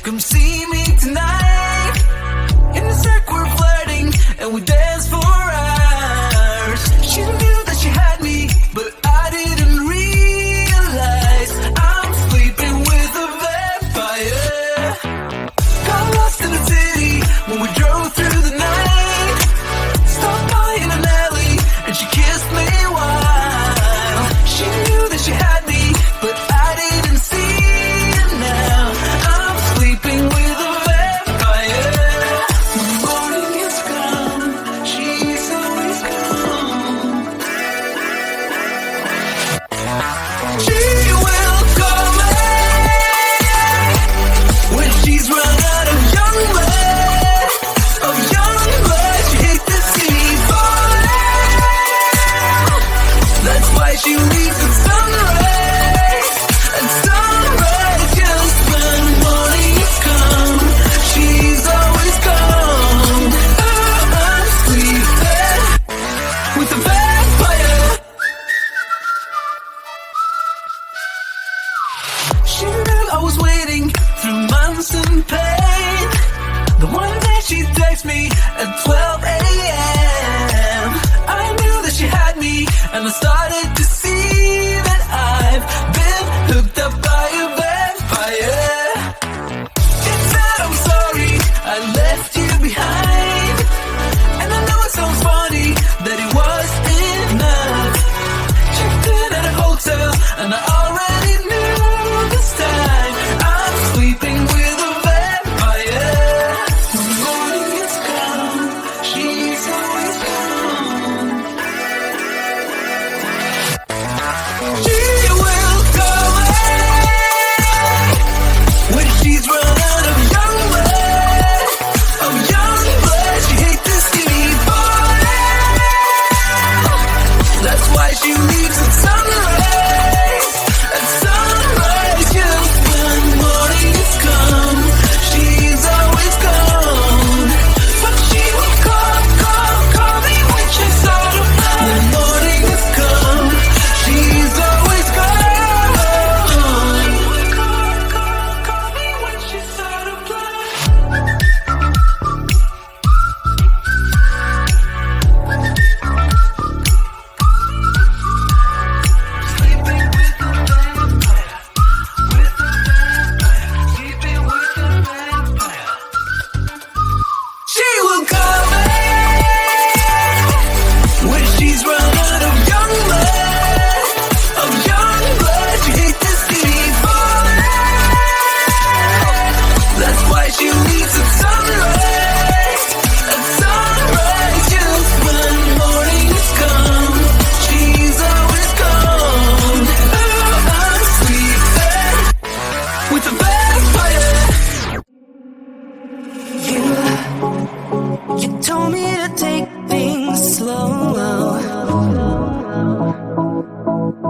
Come see me tonight. In the circle we're flirting, and we dance for hours. She knew that she had me, but I didn't realize I'm sleeping with a vampire. Got lost in the city when we drove through the night. Stopped by in an alley, and she kissed me while she knew that she had me, but I didn't see it now. I'm sleeping with a vampire. The morning has come, she's always gone. She will call me when she's run out of young blood. Of young blood, she hates to see me fall. That's why she leaves at sunrise. At sunrise, just when morning has come, she's always gone. I'm sleeping with a vampire. She knew I was waiting through months and pain. The one day she texted me at 12 a.m. I knew that she had me, and I started to see that I've been hooked up by a vampire. It's that I'm sorry I left you behind, and I know it sounds funny that it was enough. Checked in at a hotel, and I already knew this time I'm sleeping with a vampire. When morning has come, she's always gone. She will call me when she's run out of young blood. Of young blood, she hates to see me fall. That's why she leaves at sunrise. At sunrise, just when morning has come, she's always gone. But she will call me when she's out of blood. When morning has come, she's always gone. Call me when she's out of blood. Sleeping with a vampire, with a vampire, sleeping with a vampire. She will call me when she's run out of young blood. Of young blood, she hates to see me fall. That's why she leaves at sunrise. At sunrise, just when morning has come, she's always gone. I'm sleeping with a vampire. You told me to take things slow,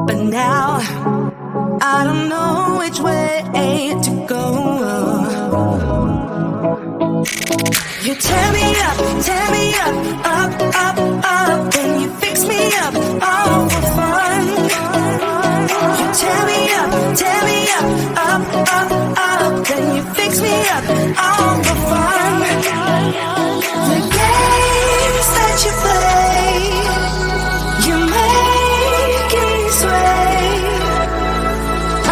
but now I don't know which way to go. You tear me up, up, up, up, then you fix me up, all for fun. You tear me up, up, up, up, then you fix me up, all for fun. The games that you play, you're making me sway.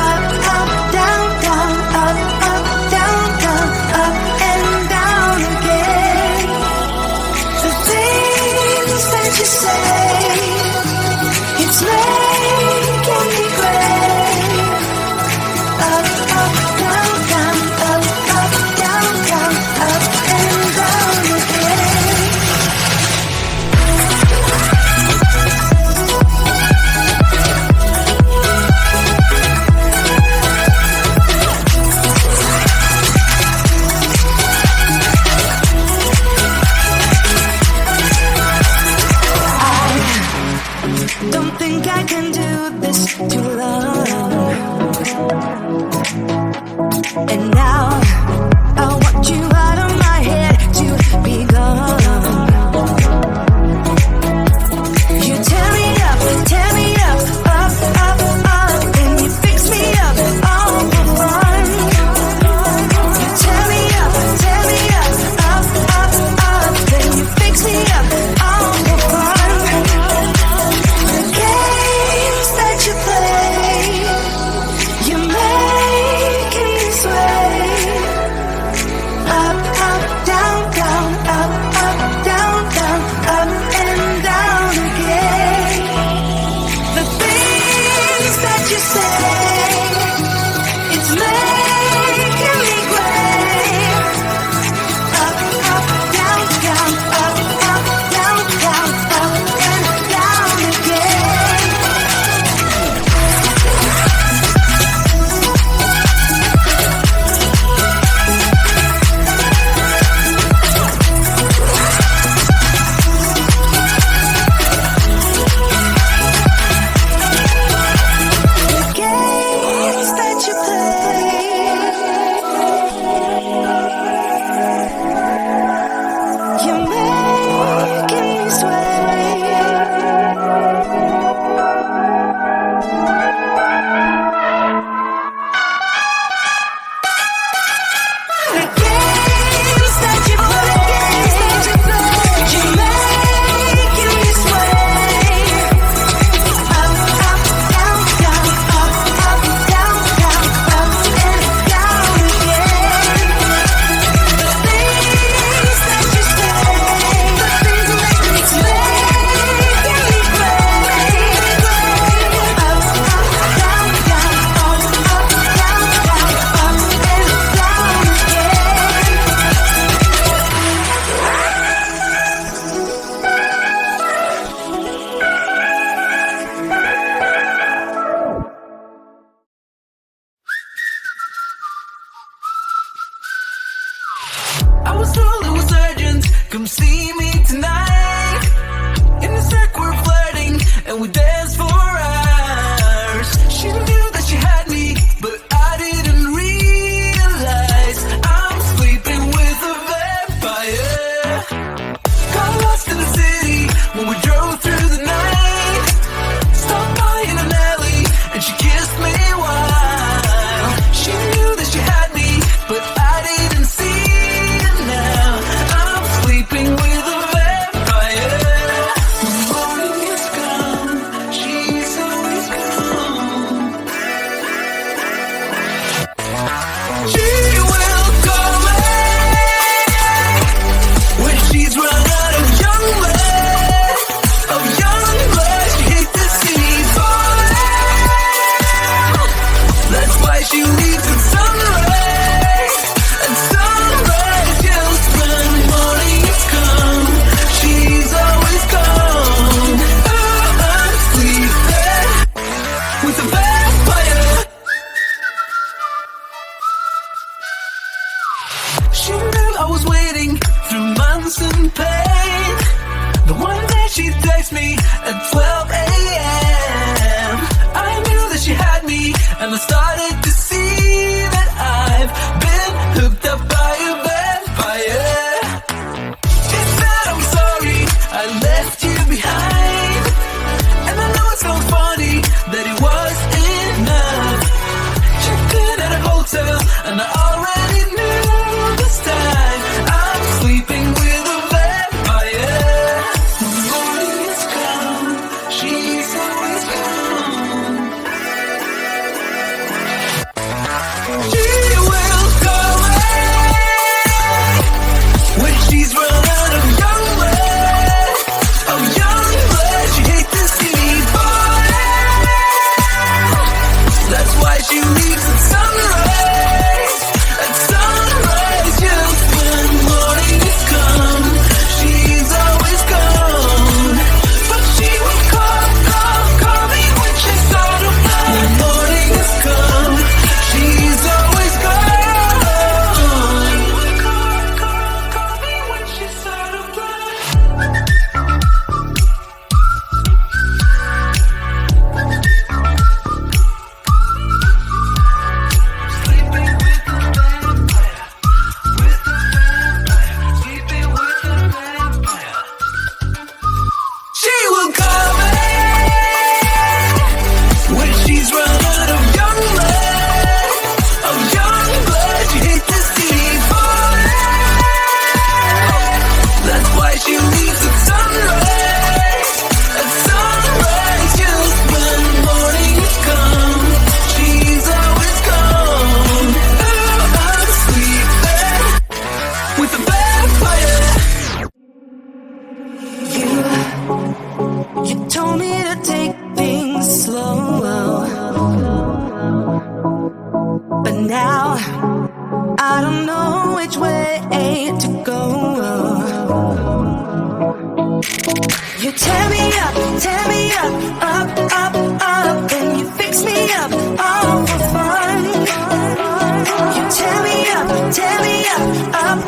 Up, up, down, down, up, down, down, up and down again. The things that you say, it's making me crave. Up, up, down, down, up, down, down, up and down again. come see me tonight. In the circle we're flirting, and we dance for hours. She knew that she had me, but I didn't realize I'm sleeping with a vampire. Got lost in the city when we drove through the night. Stopped by in an alley, and she kissed me while she knew that she had me, but I didn't see it now. I'm sleeping with a vampire. The morning has come, she's always gone. She will call me when she's run out of young blood. Of young blood, she hate to see me fall. That's why she leaves at sunrise. And sunrise just when morning has come. She's always gone. I'm sleeping with a vampire. She knew I was waiting through months and pain. The one day she texted me at 12 a.m. I knew that she had me, and I started to see that I've been hooked up by a vampire. She said I'm sorry I left you behind, and I know it sounds funny that it was enough. Checked in at a hotel, and I already knew this time I'm sleeping with a vampire. The morning has come, she's always gone. She will call me when she's run out of young blood. Of young blood, she hates to see me fall. That's why she leaves at sunrise. At sunrise, just when morning has come. She's always gone, but she will call me when she's out of blood. When morning has come, she's always gone. Call me when she's out of blood. Sleeping with a vampire, with a vampire, sleeping with a vampire. She will call me when she's run out of young blood. Of young blood, she hates to see me fall. That's why she leaves at sunrise. At sunrise, just when morning has come. She's always gone. I'm sleeping with a vampire. You told me to take things slow, but now I don't know which way to go. You tear me up, up, then you fix me up, all for fun. You tear me up, up,